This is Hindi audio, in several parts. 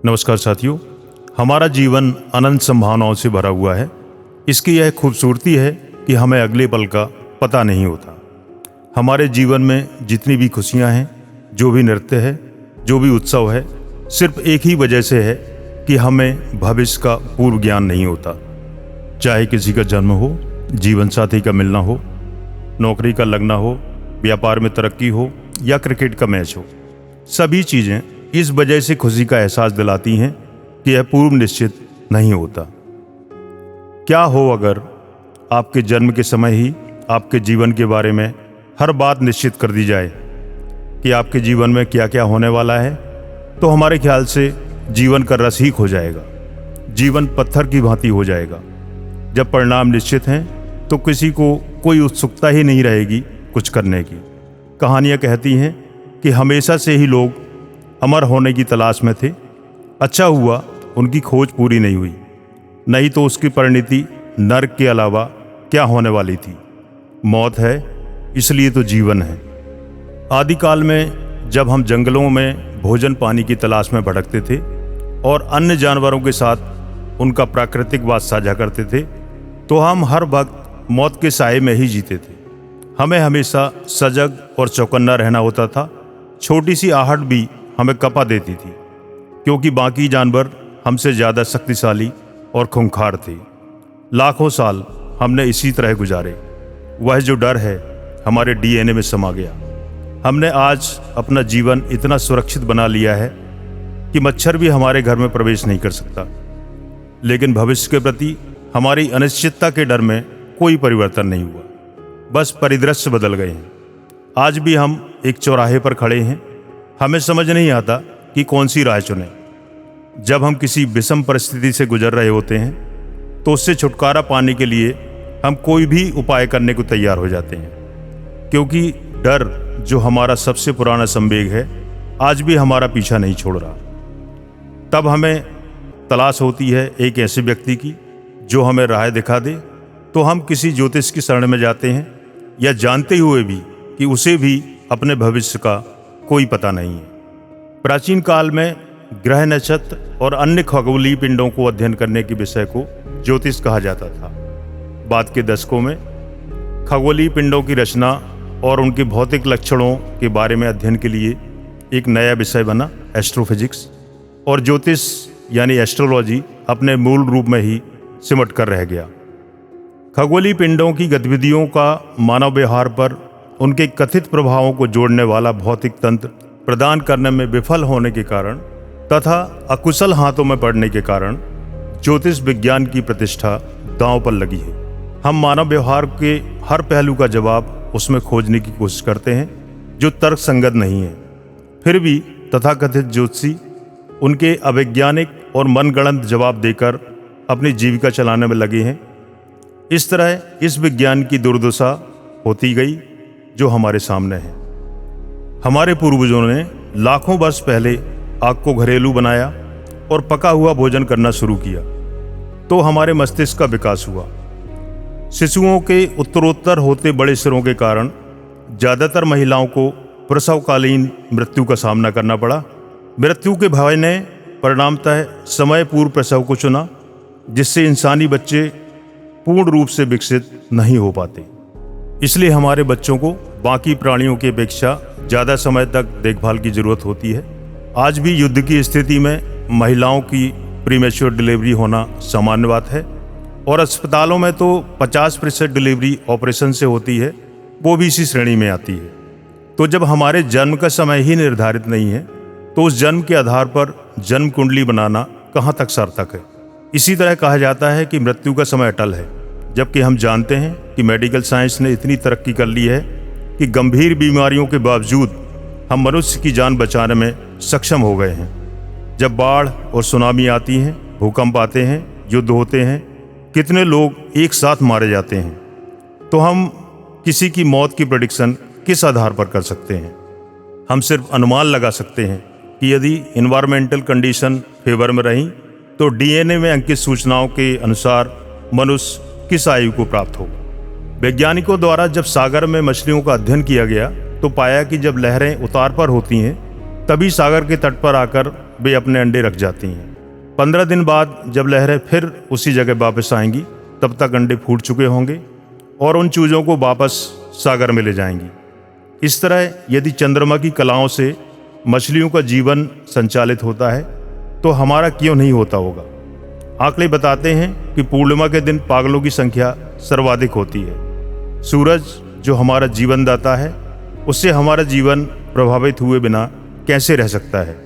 नमस्कार साथियों, हमारा जीवन अनंत संभावनाओं से भरा हुआ है। इसकी यह खूबसूरती है कि हमें अगले पल का पता नहीं होता। हमारे जीवन में जितनी भी खुशियां हैं, जो भी नृत्य है, जो भी उत्सव है, सिर्फ एक ही वजह से है कि हमें भविष्य का पूर्व ज्ञान नहीं होता। चाहे किसी का जन्म हो, जीवन साथी का मिलना हो, नौकरी का लगना हो, व्यापार में तरक्की हो या क्रिकेट का मैच हो, सभी चीज़ें इस वजह से खुशी का एहसास दिलाती हैं कि यह पूर्व निश्चित नहीं होता। क्या हो अगर आपके जन्म के समय ही आपके जीवन के बारे में हर बात निश्चित कर दी जाए कि आपके जीवन में क्या क्या होने वाला है, तो हमारे ख्याल से जीवन का रस ही खो जाएगा, जीवन पत्थर की भांति हो जाएगा। जब परिणाम निश्चित हैं तो किसी को कोई उत्सुकता ही नहीं रहेगी कुछ करने की। कहानियाँ कहती हैं कि हमेशा से ही लोग अमर होने की तलाश में थे। अच्छा हुआ उनकी खोज पूरी नहीं हुई, नहीं तो उसकी परिणति नरक के अलावा क्या होने वाली थी। मौत है इसलिए तो जीवन है। आदिकाल में जब हम जंगलों में भोजन पानी की तलाश में भटकते थे और अन्य जानवरों के साथ उनका प्राकृतिक वास साझा करते थे, तो हम हर वक्त मौत के साए में ही जीते थे। हमें हमेशा सजग और चौकन्ना रहना होता था। छोटी सी आहट भी हमें कपा देती थी, क्योंकि बाकी जानवर हमसे ज़्यादा शक्तिशाली और खूंखार थे। लाखों साल हमने इसी तरह गुजारे। वह जो डर है हमारे डीएनए में समा गया। हमने आज अपना जीवन इतना सुरक्षित बना लिया है कि मच्छर भी हमारे घर में प्रवेश नहीं कर सकता। लेकिन भविष्य के प्रति हमारी अनिश्चितता के डर में कोई परिवर्तन नहीं हुआ, बस परिदृश्य बदल गए हैं। आज भी हम एक चौराहे पर खड़े हैं। हमें समझ नहीं आता कि कौन सी राह चुनें। जब हम किसी विषम परिस्थिति से गुजर रहे होते हैं तो उससे छुटकारा पाने के लिए हम कोई भी उपाय करने को तैयार हो जाते हैं, क्योंकि डर जो हमारा सबसे पुराना संवेग है आज भी हमारा पीछा नहीं छोड़ रहा। तब हमें तलाश होती है एक ऐसे व्यक्ति की जो हमें राह दिखा दे। तो हम किसी ज्योतिष की शरण में जाते हैं, या जानते हुए भी कि उसे भी अपने भविष्य का कोई पता नहीं है। प्राचीन काल में ग्रह नक्षत्र और अन्य खगोलीय पिंडों को अध्ययन करने के विषय को ज्योतिष कहा जाता था। बाद के दशकों में खगोलीय पिंडों की रचना और उनके भौतिक लक्षणों के बारे में अध्ययन के लिए एक नया विषय बना एस्ट्रोफिजिक्स, और ज्योतिष यानी एस्ट्रोलॉजी अपने मूल रूप में ही सिमट कर रह गया। खगोलीय पिंडों की गतिविधियों का मानव व्यवहार पर उनके कथित प्रभावों को जोड़ने वाला भौतिक तंत्र प्रदान करने में विफल होने के कारण तथा अकुशल हाथों में पड़ने के कारण ज्योतिष विज्ञान की प्रतिष्ठा दांव पर लगी है। हम मानव व्यवहार के हर पहलू का जवाब उसमें खोजने की कोशिश करते हैं जो तर्क संगत नहीं है। फिर भी तथाकथित ज्योतिषी उनके अवैज्ञानिक और मनगढ़ंत जवाब देकर अपनी जीविका चलाने में लगे हैं। इस तरह इस विज्ञान की दुर्दशा होती गई जो हमारे सामने है। हमारे पूर्वजों ने लाखों वर्ष पहले आग को घरेलू बनाया और पका हुआ भोजन करना शुरू किया, तो हमारे मस्तिष्क का विकास हुआ। शिशुओं के उत्तरोत्तर होते बड़े सिरों के कारण ज़्यादातर महिलाओं को प्रसवकालीन मृत्यु का सामना करना पड़ा। मृत्यु के भय ने परिणामतः समय पूर्व प्रसव को चुना, जिससे इंसानी बच्चे पूर्ण रूप से विकसित नहीं हो पाते। इसलिए हमारे बच्चों को बाकी प्राणियों की अपेक्षा ज़्यादा समय तक देखभाल की ज़रूरत होती है। आज भी युद्ध की स्थिति में महिलाओं की प्रीमेच्योर डिलीवरी होना सामान्य बात है, और अस्पतालों में तो 50% डिलीवरी ऑपरेशन से होती है, वो भी इसी श्रेणी में आती है। तो जब हमारे जन्म का समय ही निर्धारित नहीं है, तो उस जन्म के आधार पर जन्म कुंडली बनाना कहाँ तक सार्थक है। इसी तरह कहा जाता है कि मृत्यु का समय अटल है, जबकि हम जानते हैं कि मेडिकल साइंस ने इतनी तरक्की कर ली है कि गंभीर बीमारियों के बावजूद हम मनुष्य की जान बचाने में सक्षम हो गए हैं। जब बाढ़ और सुनामी आती हैं, भूकंप आते हैं, युद्ध होते हैं, कितने लोग एक साथ मारे जाते हैं, तो हम किसी की मौत की प्रेडिक्शन किस आधार पर कर सकते हैं? हम सिर्फ अनुमान लगा सकते हैं कि यदि इन्वायरमेंटल कंडीशन फेवर में रही तो डीएनए में अंकित सूचनाओं के अनुसार मनुष्य किस आयु को प्राप्त होगा। वैज्ञानिकों द्वारा जब सागर में मछलियों का अध्ययन किया गया तो पाया कि जब लहरें उतार पर होती हैं तभी सागर के तट पर आकर वे अपने अंडे रख जाती हैं। 15 दिन बाद जब लहरें फिर उसी जगह वापस आएंगी, तब तक अंडे फूट चुके होंगे और उन चूजों को वापस सागर में ले जाएंगी। इस तरह यदि चंद्रमा की कलाओं से मछलियों का जीवन संचालित होता है तो हमारा क्यों नहीं होता होगा। आंकड़े बताते हैं कि पूर्णिमा के दिन पागलों की संख्या सर्वाधिक होती है। सूरज जो हमारा जीवनदाता है, उससे हमारा जीवन प्रभावित हुए बिना कैसे रह सकता है।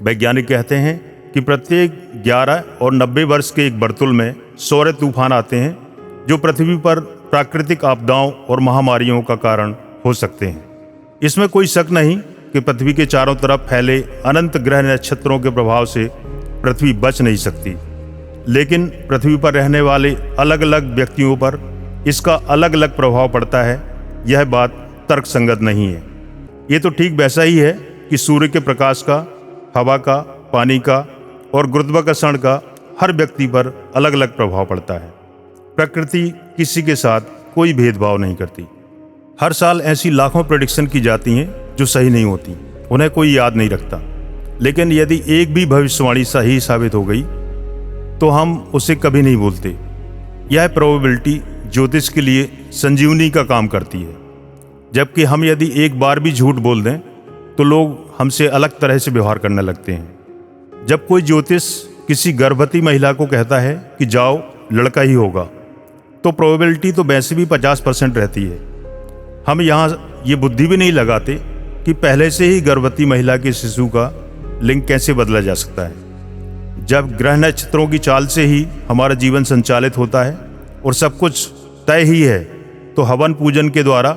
वैज्ञानिक कहते हैं कि प्रत्येक 11 और 90 वर्ष के एक वर्तुल में सौर तूफान आते हैं जो पृथ्वी पर प्राकृतिक आपदाओं और महामारियों का कारण हो सकते हैं। इसमें कोई शक नहीं कि पृथ्वी के चारों तरफ फैले अनंत ग्रह नक्षत्रों के प्रभाव से पृथ्वी बच नहीं सकती, लेकिन पृथ्वी पर रहने वाले अलग अलग व्यक्तियों पर इसका अलग अलग प्रभाव पड़ता है। यह बात तर्कसंगत नहीं है। ये तो ठीक वैसा ही है कि सूर्य के प्रकाश का, हवा का, पानी का और गुरुत्वाकर्षण का हर व्यक्ति पर अलग अलग प्रभाव पड़ता है। प्रकृति किसी के साथ कोई भेदभाव नहीं करती। हर साल ऐसी लाखों प्रेडिक्शन की जाती हैं जो सही नहीं होती, उन्हें कोई याद नहीं रखता। लेकिन यदि एक भी भविष्यवाणी सही साबित हो गई तो हम उसे कभी नहीं भूलते। यह प्रोबेबिलिटी ज्योतिष के लिए संजीवनी का काम करती है। जबकि हम यदि एक बार भी झूठ बोल दें तो लोग हमसे अलग तरह से व्यवहार करने लगते हैं। जब कोई ज्योतिष किसी गर्भवती महिला को कहता है कि जाओ लड़का ही होगा, तो प्रोबेबिलिटी तो वैसे भी 50% रहती है। हम यहाँ ये बुद्धि भी नहीं लगाते कि पहले से ही गर्भवती महिला के शिशु का लिंग कैसे बदला जा सकता है। जब ग्रह नक्षत्रों की चाल से ही हमारा जीवन संचालित होता है और सब कुछ तय ही है, तो हवन पूजन के द्वारा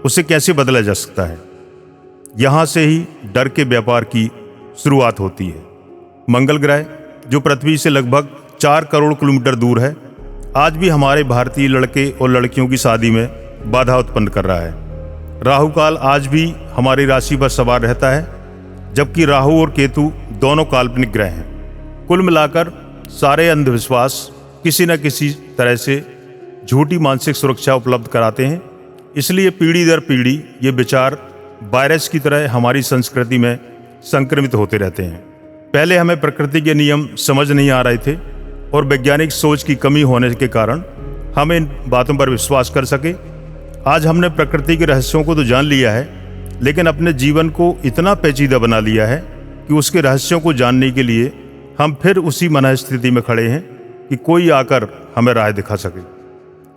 उसे कैसे बदला जा सकता है। यहाँ से ही डर के व्यापार की शुरुआत होती है। मंगल ग्रह जो पृथ्वी से लगभग 4 करोड़ किलोमीटर दूर है, आज भी हमारे भारतीय लड़के और लड़कियों की शादी में बाधा उत्पन्न कर रहा है। राहु काल आज भी हमारी राशि पर सवार रहता है, जबकि राहु और केतु दोनों काल्पनिक ग्रह हैं। कुल मिलाकर सारे अंधविश्वास किसी न किसी तरह से झूठी मानसिक सुरक्षा उपलब्ध कराते हैं। इसलिए पीढ़ी दर पीढ़ी ये विचार वायरस की तरह हमारी संस्कृति में संक्रमित होते रहते हैं। पहले हमें प्रकृति के नियम समझ नहीं आ रहे थे और वैज्ञानिक सोच की कमी होने के कारण हम इन बातों पर विश्वास कर सके। आज हमने प्रकृति के रहस्यों को तो जान लिया है, लेकिन अपने जीवन को इतना पेचीदा बना लिया है कि उसके रहस्यों को जानने के लिए हम फिर उसी मनःस्थिति में खड़े हैं कि कोई आकर हमें राह दिखा सके।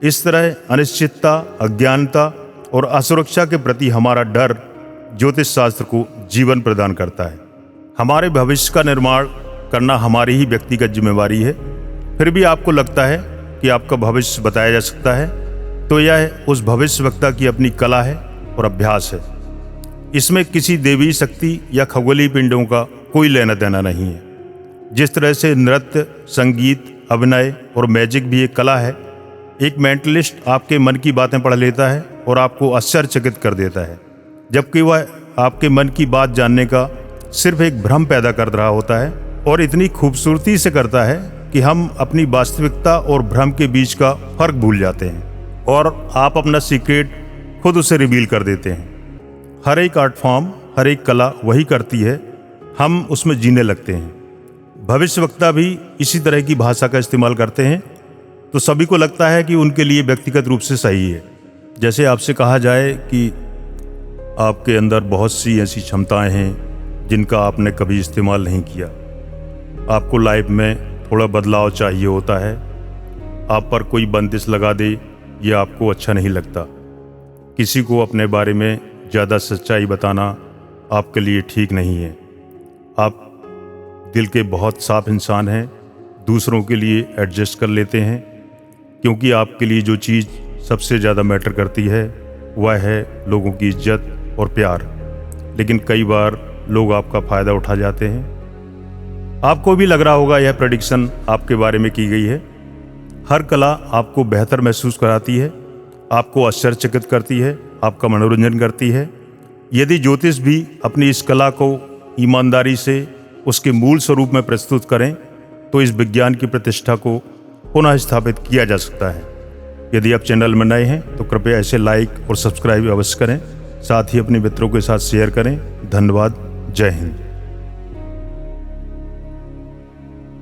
इस तरह अनिश्चितता, अज्ञानता और असुरक्षा के प्रति हमारा डर ज्योतिष शास्त्र को जीवन प्रदान करता है। हमारे भविष्य का निर्माण करना हमारी ही व्यक्तिगत जिम्मेवारी है। फिर भी आपको लगता है कि आपका भविष्य बताया जा सकता है, तो यह उस भविष्यवक्ता की अपनी कला है और अभ्यास है। इसमें किसी देवी शक्ति या खगोलीय पिंडों का कोई लेना देना नहीं है। जिस तरह से नृत्य, संगीत, अभिनय और मैजिक भी एक कला है, एक मेंटलिस्ट आपके मन की बातें पढ़ लेता है और आपको आश्चर्यचकित कर देता है, जबकि वह आपके मन की बात जानने का सिर्फ एक भ्रम पैदा कर रहा होता है और इतनी खूबसूरती से करता है कि हम अपनी वास्तविकता और भ्रम के बीच का फर्क भूल जाते हैं और आप अपना सीक्रेट खुद उसे रिवील कर देते हैं। हर एक आर्ट फॉर्म, हर एक कला वही करती है, हम उसमें जीने लगते हैं। भविष्यवक्ता भी इसी तरह की भाषा का इस्तेमाल करते हैं, तो सभी को लगता है कि उनके लिए व्यक्तिगत रूप से सही है। जैसे आपसे कहा जाए कि आपके अंदर बहुत सी ऐसी क्षमताएं हैं जिनका आपने कभी इस्तेमाल नहीं किया। आपको लाइफ में थोड़ा बदलाव चाहिए होता है। आप पर कोई बंदिश लगा दे, ये आपको अच्छा नहीं लगता। किसी को अपने बारे में ज़्यादा सच्चाई बताना आपके लिए ठीक नहीं है। आप दिल के बहुत साफ इंसान हैं, दूसरों के लिए एडजस्ट कर लेते हैं, क्योंकि आपके लिए जो चीज़ सबसे ज़्यादा मैटर करती है वह है लोगों की इज्जत और प्यार। लेकिन कई बार लोग आपका फ़ायदा उठा जाते हैं। आपको भी लग रहा होगा यह प्रेडिक्शन आपके बारे में की गई है। हर कला आपको बेहतर महसूस कराती है, आपको आश्चर्यचकित करती है, आपका मनोरंजन करती है। यदि ज्योतिष भी अपनी इस कला को ईमानदारी से उसके मूल स्वरूप में प्रस्तुत करें तो इस विज्ञान की प्रतिष्ठा को पुनः स्थापित किया जा सकता है। यदि आप चैनल में नए हैं तो कृपया इसे लाइक और सब्सक्राइब अवश्य करें, साथ ही अपने मित्रों के साथ शेयर करें। धन्यवाद। जय हिंद।